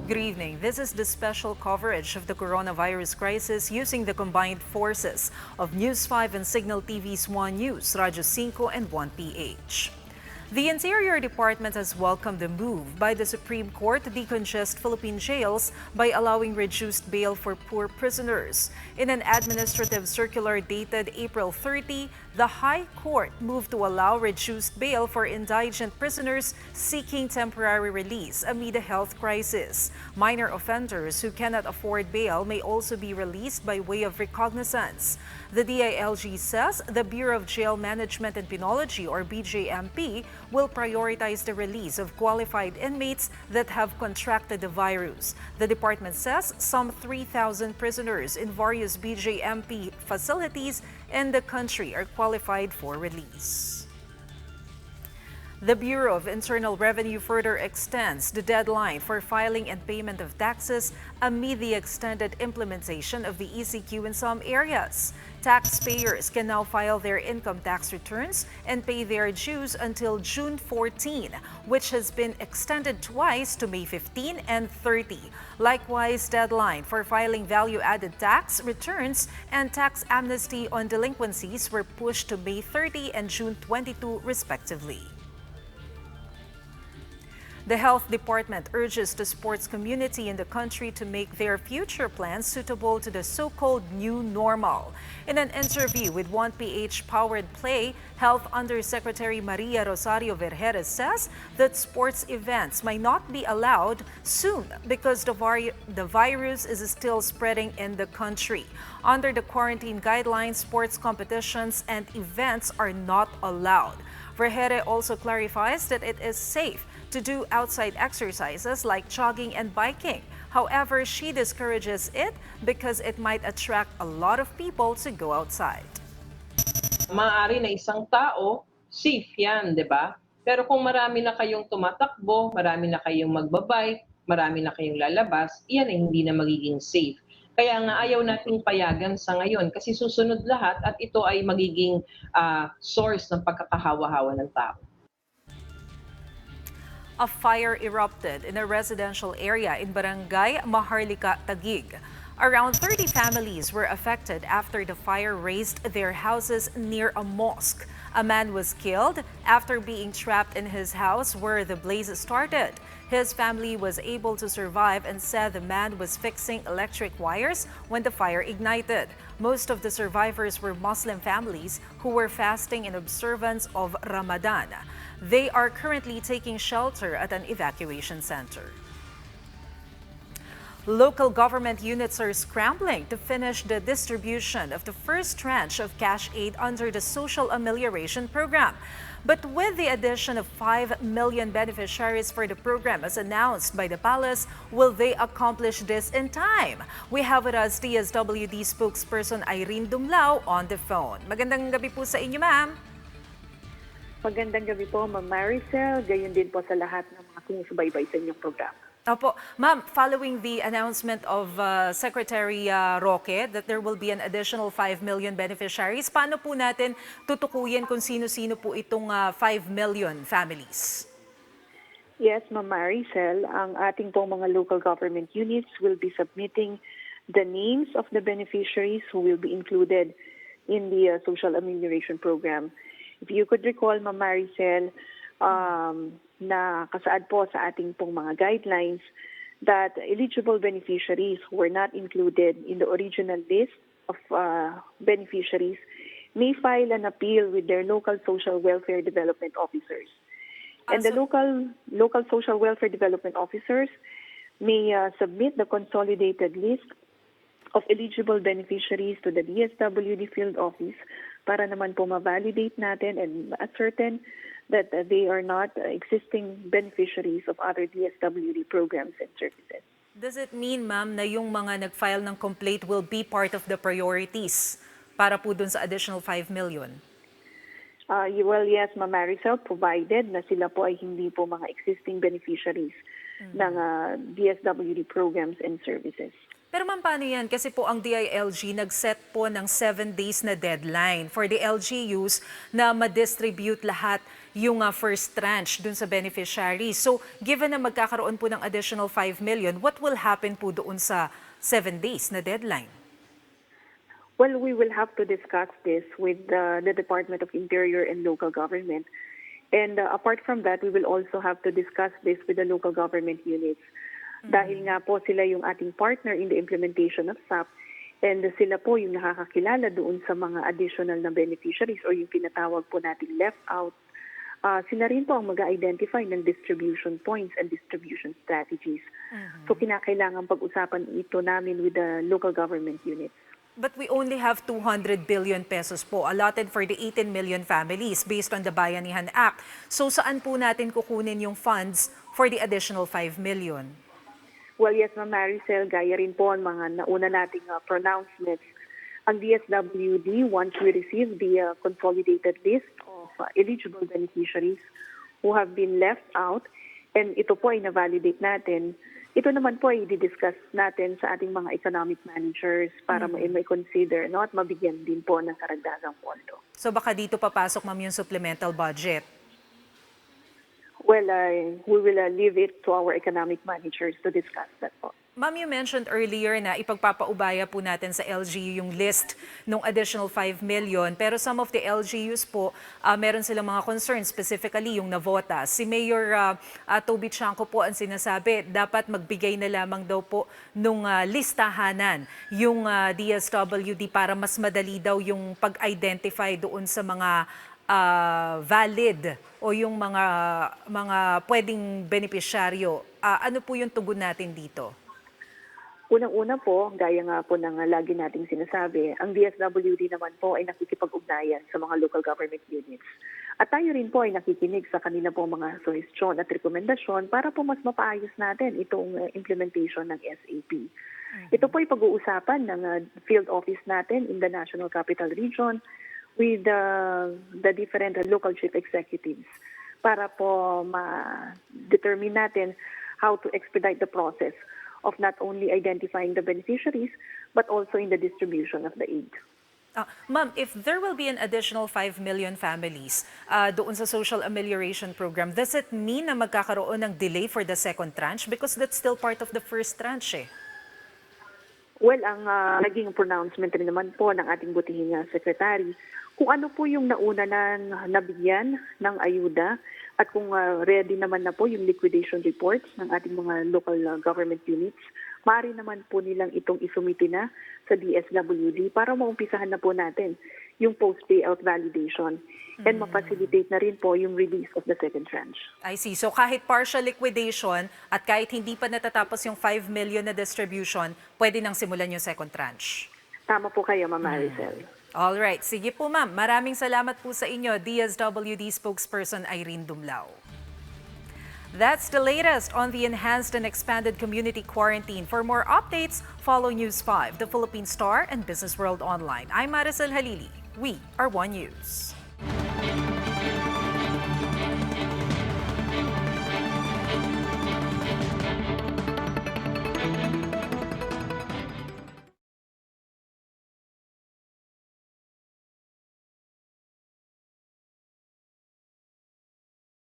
Good evening. This is the special coverage of the coronavirus crisis using the combined forces of News 5 and Signal TV's One News, Radyo 5 and 1PH. The Interior Department has welcomed the move by the Supreme Court to decongest Philippine jails by allowing reduced bail for poor prisoners. In an administrative circular dated April 30, the High Court moved to allow reduced bail for indigent prisoners seeking temporary release amid a health crisis. Minor offenders who cannot afford bail may also be released by way of recognizance. The DILG says the Bureau of Jail Management and Penology, or BJMP, will prioritize the release of qualified inmates that have contracted the virus. The department says some 3,000 prisoners in various BJMP facilities in the country are qualified for release. The Bureau of Internal Revenue further extends the deadline for filing and payment of taxes amid the extended implementation of the ECQ in some areas. Taxpayers can now file their income tax returns and pay their dues until June 14, which has been extended twice to May 15 and 30. Likewise, deadline for filing value-added tax returns and tax amnesty on delinquencies were pushed to May 30 and June 22, respectively. The Health Department urges the sports community in the country to make their future plans suitable to the so-called new normal. In an interview with 1PH Powered Play, Health Undersecretary Maria Rosario Vergeres says that sports events might not be allowed soon because the virus is still spreading in the country. Under the quarantine guidelines, sports competitions and events are not allowed. Vergeres also clarifies that it is safe to do outside exercises like jogging and biking. However, she discourages it because it might attract a lot of people to go outside. Maaari na isang tao, safe yan, di ba? Pero kung marami na kayong tumatakbo, marami na kayong magbabike, marami na kayong lalabas, iyan ay hindi na magiging safe. Kaya nga ayaw nating payagan sa ngayon kasi susunod lahat at ito ay magiging source ng pagkakahawa-hawa ng tao. A fire erupted in a residential area in Barangay Maharlika, Taguig. Around 30 families were affected after the fire razed their houses near a mosque. A man was killed after being trapped in his house where the blaze started. His family was able to survive and said the man was fixing electric wires when the fire ignited. Most of the survivors were Muslim families who were fasting in observance of Ramadan. They are currently taking shelter at an evacuation center. Local government units are scrambling to finish the distribution of the first tranche of cash aid under the Social Amelioration Program. But with the addition of 5 million beneficiaries for the program as announced by the Palace, will they accomplish this in time? We have with us DSWD spokesperson Irene Dumlao on the phone. Magandang gabi po sa inyo, ma'am. Magandang gabi po, Ma'am Maricel. Gayon din po sa lahat ng mga sumusubaybay sa inyong programa. Opo. Ma'am, following the announcement of Secretary Roque that there will be an additional 5 million beneficiaries, paano po natin tutukuyin kung sino-sino po itong 5 million families? Yes, Ma'am Maricel, ang ating pong mga local government units will be submitting the names of the beneficiaries who will be included in the Social Amelioration Program. If you could recall, Ma'am Maricel, na kasaad po sa ating pong mga guidelines that eligible beneficiaries who were not included in the original list of beneficiaries may file an appeal with their local social welfare development officers. And the local social welfare development officers may submit the consolidated list of eligible beneficiaries to the DSWD field office para naman po ma-validate natin and ascertain that they are not existing beneficiaries of other DSWD programs and services. Does it mean, ma'am, na yung mga nag-file ng complaint will be part of the priorities para po dun sa additional 5 million? Well, yes, Ma'am Maricel, provided na sila po ay hindi po mga existing beneficiaries ng DSWD programs and services. Pero ma'am, paano yan? Kasi po ang DILG nag-set po ng 7 days na deadline for the LGUs na ma-distribute lahat yung first tranche dun sa beneficiaries. So, given na magkakaroon po ng additional 5 million, what will happen po doon sa 7 days na deadline? Well, we will have to discuss this with the Department of Interior and Local Government. And apart from that, we will also have to discuss this with the local government units. Dahil nga po sila yung ating partner in the implementation of SAP and sila po yung nakakakilala doon sa mga additional na beneficiaries or yung pinatawag po nating left out. Sila rin po ang mag-identify ng distribution points and distribution strategies. So kinakailangan pag-usapan ito namin with the local government units. But we only have 200 billion pesos po allotted for the 18 million families based on the Bayanihan Act. So saan po natin kukunin yung funds for the additional 5 million? Well, yes, Ma'am Maricel, gaya rin po ang mga nauna nating pronouncements. Ang DSWD, once we receive the consolidated list of eligible beneficiaries who have been left out, and ito po ay na-validate natin, ito naman po ay i-discuss natin sa ating mga economic managers para may consider at mabigyan din po ng karagdagang pondo. So baka dito papasok, ma'am, yung supplemental budget? Well, we will leave it to our economic managers to discuss that po. Ma'am, you mentioned earlier na ipagpapaubaya po natin sa LGU yung list ng additional 5 million. Pero some of the LGUs po, meron silang mga concerns, specifically yung Navota. Si Mayor Toby Chanco po ang sinasabi, dapat magbigay na lamang daw po nung listahanan yung DSWD para mas madali daw yung pag-identify doon sa mga valid o yung mga pwedeng benepisyaryo. Ano po yung tugon natin dito? Unang-una po, gaya nga po ng lagi nating sinasabi, ang DSWD naman po ay nakikipag-ugnayan sa mga local government units. At tayo rin po ay nakikinig sa kanila po mga suhestyon at rekomendasyon para po mas mapaayos natin itong implementation ng SAP. Ito po ay pag-uusapan ng field office natin in the National Capital Region with the different local chief executives para po ma-determine natin how to expedite the process of not only identifying the beneficiaries but also in the distribution of the aid. Ma'am, if there will be an additional 5 million families doon sa social amelioration program, does it mean na magkakaroon ng delay for the second tranche? Because that's still part of the first tranche. Well, ang naging pronouncement rin naman po ng ating butihing secretary, kung ano po yung nauna na nabigyan ng ayuda at kung ready naman na po yung liquidation reports ng ating mga local government units, maaari naman po nilang itong isumiti na sa DSWD para maumpisahan na po natin yung post-payout validation and ma-facilitate na rin po yung release of the second tranche. I see. So kahit partial liquidation at kahit hindi pa natatapos yung 5 million na distribution, pwede nang simulan yung second tranche. Tama po kayo, Ma'am Maricel. All right. Sige po, ma'am. Maraming salamat po sa inyo, DSWD spokesperson Irene Dumlao. That's the latest on the enhanced and expanded community quarantine. For more updates, follow News 5, the Philippine Star, and Business World Online. I'm Maricel Halili. We are One News.